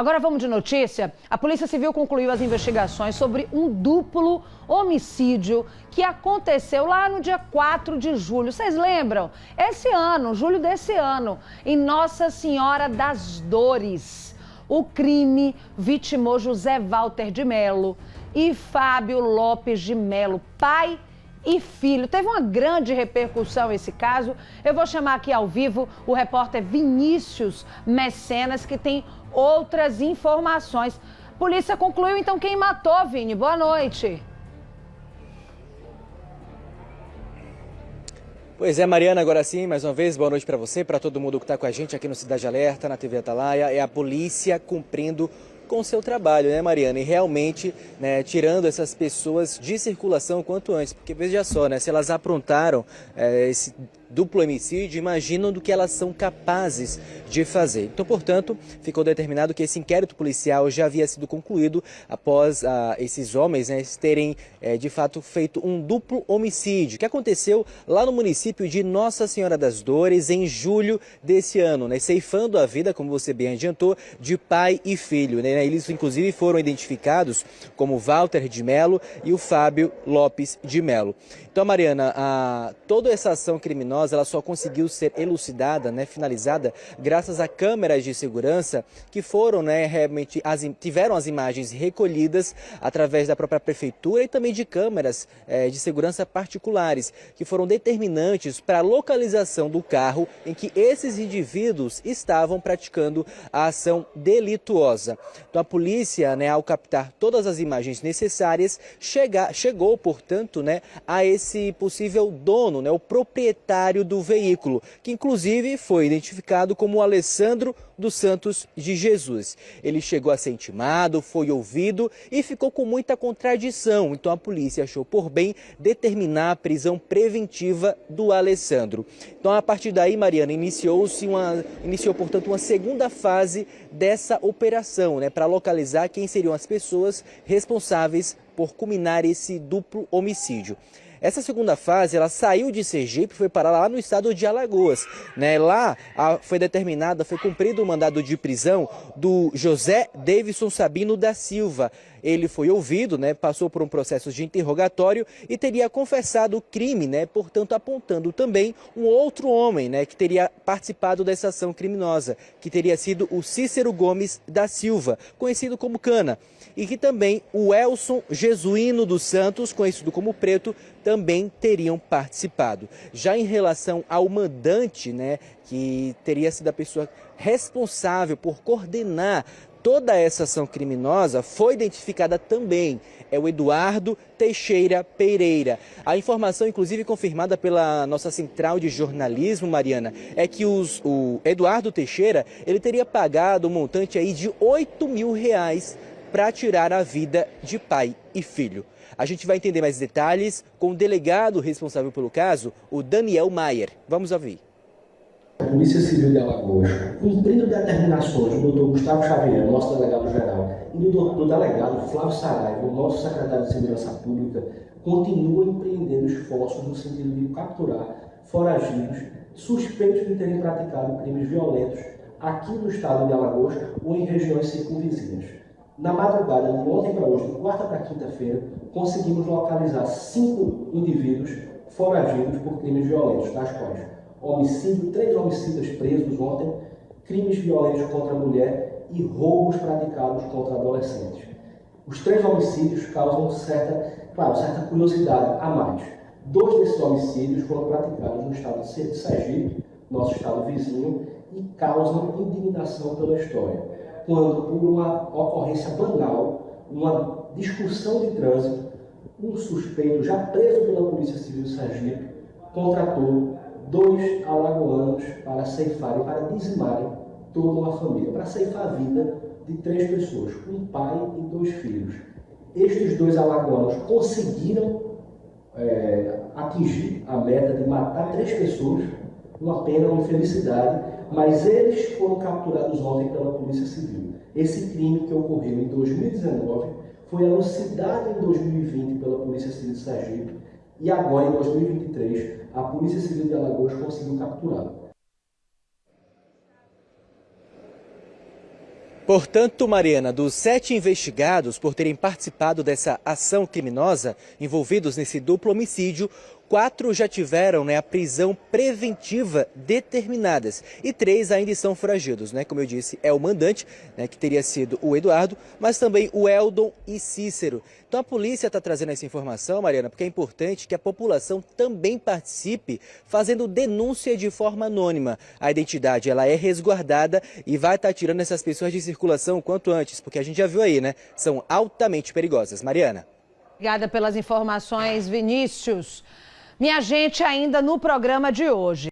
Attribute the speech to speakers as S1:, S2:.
S1: Agora vamos de notícia. A Polícia Civil concluiu as investigações sobre um duplo homicídio que aconteceu lá no dia 4 de julho. Vocês lembram? Esse ano, julho desse ano, em Nossa Senhora das Dores. O crime vitimou José Walter de Melo e Fábio Lopes de Melo, pai e filho. Teve uma grande repercussão esse caso. Eu vou chamar aqui ao vivo o repórter Vinícius Mecenas, que tem outras informações. Polícia concluiu então quem matou, Vini. Boa noite.
S2: Pois é, Mariana, agora sim, mais uma vez, boa noite para você, para todo mundo que está com a gente aqui no Cidade Alerta, na TV Atalaia. É a polícia cumprindo com o seu trabalho, né, Mariana? E realmente, né, tirando essas pessoas de circulação quanto antes, porque veja só, né, se elas aprontaram esse duplo homicídio, imaginam do que elas são capazes de fazer. Então, portanto, ficou determinado que esse inquérito policial já havia sido concluído após esses homens, né, terem, de fato, feito um duplo homicídio, que aconteceu lá no município de Nossa Senhora das Dores, em julho desse ano, né, ceifando a vida, como você bem adiantou, de pai e filho, né? Eles, inclusive, foram identificados como Walter de Melo e o Fábio Lopes de Melo. Então, Mariana, toda essa ação criminosa ela só conseguiu ser elucidada, né, finalizada, graças a câmeras de segurança que foram, né, realmente tiveram as imagens recolhidas através da própria prefeitura e também de câmeras de segurança particulares, que foram determinantes para a localização do carro em que esses indivíduos estavam praticando a ação delituosa. Então, a polícia, né, ao captar todas as imagens necessárias, chegou, portanto, né, a esse possível dono, né, o proprietário do veículo, que inclusive foi identificado como Alessandro dos Santos de Jesus. Ele chegou a ser intimado, foi ouvido e ficou com muita contradição. Então a polícia achou por bem determinar a prisão preventiva do Alessandro. Então a partir daí, Mariana, iniciou, portanto, uma segunda fase dessa operação, né, para localizar quem seriam as pessoas responsáveis por culminar esse duplo homicídio. Essa segunda fase, ela saiu de Sergipe e foi parar lá no estado de Alagoas, né? Lá foi cumprido o mandado de prisão do José Davidson Sabino da Silva. Ele foi ouvido, né, passou por um processo de interrogatório e teria confessado o crime, né, portanto apontando também um outro homem, né, que teria participado dessa ação criminosa, que teria sido o Cícero Gomes da Silva, conhecido como Cana, e que também o Elson Jesuíno dos Santos, conhecido como Preto, também teriam participado. Já em relação ao mandante, né, que teria sido a pessoa responsável por coordenar toda essa ação criminosa, foi identificada também. É o Eduardo Teixeira Pereira. A informação, inclusive confirmada pela nossa central de jornalismo, Mariana, é que o Eduardo Teixeira, ele teria pagado um montante aí de R$8 mil para tirar a vida de pai e filho. A gente vai entender mais detalhes com o delegado responsável pelo caso, o Daniel Maier. Vamos ouvir.
S3: A Polícia Civil de Alagoas, cumprindo determinações do Dr. Gustavo Xavier, nosso delegado-geral, e do delegado Flávio Saraiva, o nosso secretário de Segurança Pública, continua empreendendo esforços no sentido de capturar foragidos suspeitos de terem praticado crimes violentos aqui no estado de Alagoas ou em regiões circunvizinhas. Na madrugada de ontem para hoje, de quarta para quinta-feira, conseguimos localizar 5 indivíduos foragidos por crimes violentos, das quais homicídio, 3 homicídios presos ontem, crimes violentos contra a mulher e roubos praticados contra adolescentes. Os 3 homicídios causam certa curiosidade a mais. 2 desses homicídios foram praticados no estado de Sergipe, nosso estado vizinho, e causam indignação pela história, quando, por uma ocorrência banal, uma discussão de trânsito, um suspeito já preso pela Polícia Civil de Sergipe contratou 2 alagoanos para ceifarem, para dizimarem toda uma família, para ceifar a vida de 3 pessoas, um pai e 2 filhos. Estes 2 alagoanos conseguiram atingir a meta de matar 3 pessoas, uma pena, uma infelicidade, mas eles foram capturados ontem pela Polícia Civil. Esse crime que ocorreu em 2019 foi elucidado em 2020 pela Polícia Civil de Sergipe e agora, em 2023, a Polícia Civil de Alagoas conseguiu capturá-lo.
S2: Portanto, Mariana, dos 7 investigados por terem participado dessa ação criminosa, envolvidos nesse duplo homicídio, 4 já tiveram a prisão preventiva determinadas e 3 ainda estão foragidos, Como eu disse, é o mandante, que teria sido o Eduardo, mas também o Eldon e Cícero. Então a polícia está trazendo essa informação, Mariana, porque é importante que a população também participe fazendo denúncia de forma anônima. A identidade ela é resguardada e vai estar tirando essas pessoas de circulação o quanto antes, porque a gente já viu aí, São altamente perigosas. Mariana.
S1: Obrigada pelas informações, Vinícius. Minha gente, ainda no programa de hoje.